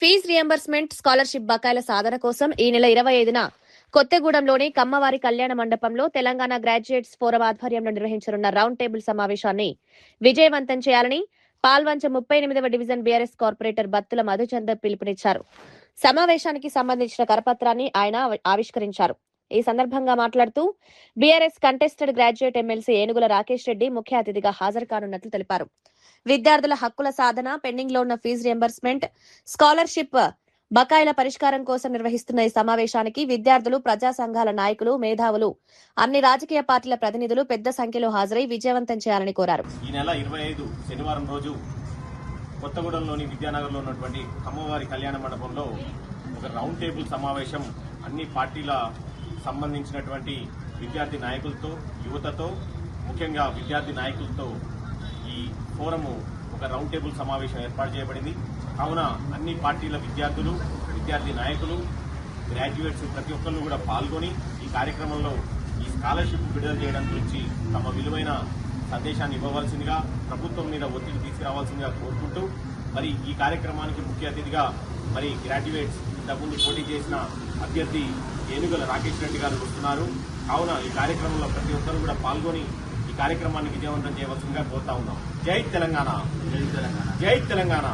Fee reimbursement scholarship బకాయిల సాధన కోసం ఈ నెల 25న కొత్తగూడెంలోని కమ్మవారి కళ్యాణ మండపంలో తెలంగాణ గ్రాడ్యుయేట్స్ ఫోరం ఆధ్వర్యంలో నిర్వహించనున్న రౌండ్ టేబుల్ సమావేశాన్ని విజయవంతం చేయాలని పాల్వంచ 38వ division BRS corporator Battula Madhuchandar పిలుపునిచ్చారు. సమావేశానికి సంబంధించిన కరపత్రాన్ని ఆయన ఆవిష్కరించారు. ఈ సందర్భంగా మాట్లాడుతూ బీఆర్ఎస్ కంటెస్టెడ్ గ్రాడ్యుయేట్ ఎమ్మెల్సీ ఏనుగుల రాకేష్ రెడ్డి ముఖ్య అతిథిగా హాజరు కానున్నట్లు తెలిపారు. విద్యార్థుల హక్కుల సాధన, పెండింగ్ లో ఉన్న ఫీజు రియంబర్స్మెంట్, స్కాలర్షిప్ బకాయిల పరిష్కారం కోసం నిర్వహిస్తున్న ఈ సమావేశానికి విద్యార్థులు, ప్రజా సంఘాల నాయకులు, మేధావులు, అన్ని రాజకీయ పార్టీల ప్రతినిధులు పెద్ద సంఖ్యలో హాజరై విజయవంతం చేయాలని కోరారు. ఈ నెల 25 శనివారం రోజు కొత్తగూడెంలోని విద్యానగర్లో ఉన్నటువంటి కమ్మవారి కళ్యాణ మండపంలో ఒక రౌండ్ టేబుల్ సమావేశం అన్ని పార్టీల సంబంధించినటువంటి విద్యార్థి నాయకులతో, యువతతో, ముఖ్యంగా విద్యార్థి నాయకులతో ఈ ఫోరము ఒక రౌండ్ టేబుల్ సమావేశం ఏర్పాటు చేయబడింది. కావున అన్ని పార్టీల విద్యార్థులు, విద్యార్థి నాయకులు, గ్రాడ్యుయేట్స్ ప్రతి ఒక్కరు కూడా పాల్గొని ఈ కార్యక్రమంలో ఈ స్కాలర్షిప్ విడుదల చేయడం గురించి తమ విలువైన సందేశాన్ని ఇవ్వవలసిందిగా, ప్రభుత్వం మీద ఒత్తిడి తీసుకురావాల్సిందిగా కోరుకుంటూ, మరి ఈ కార్యక్రమానికి ముఖ్య అతిథిగా మరి గ్రాడ్యుయేట్స్ ఇంతకుముందు పోటీ చేసిన అభ్యర్థి ఏనుగుల రాకేష్ రెడ్డి గారు వస్తున్నారు. కావున ఈ కార్యక్రమంలో ప్రతి ఒక్కరు కూడా పాల్గొని ఈ కార్యక్రమాన్ని విజయవంతం చేయవలసిందిగా కోరుతా ఉన్నాం. జై తెలంగాణ, జై తెలంగాణ, జై తెలంగాణ.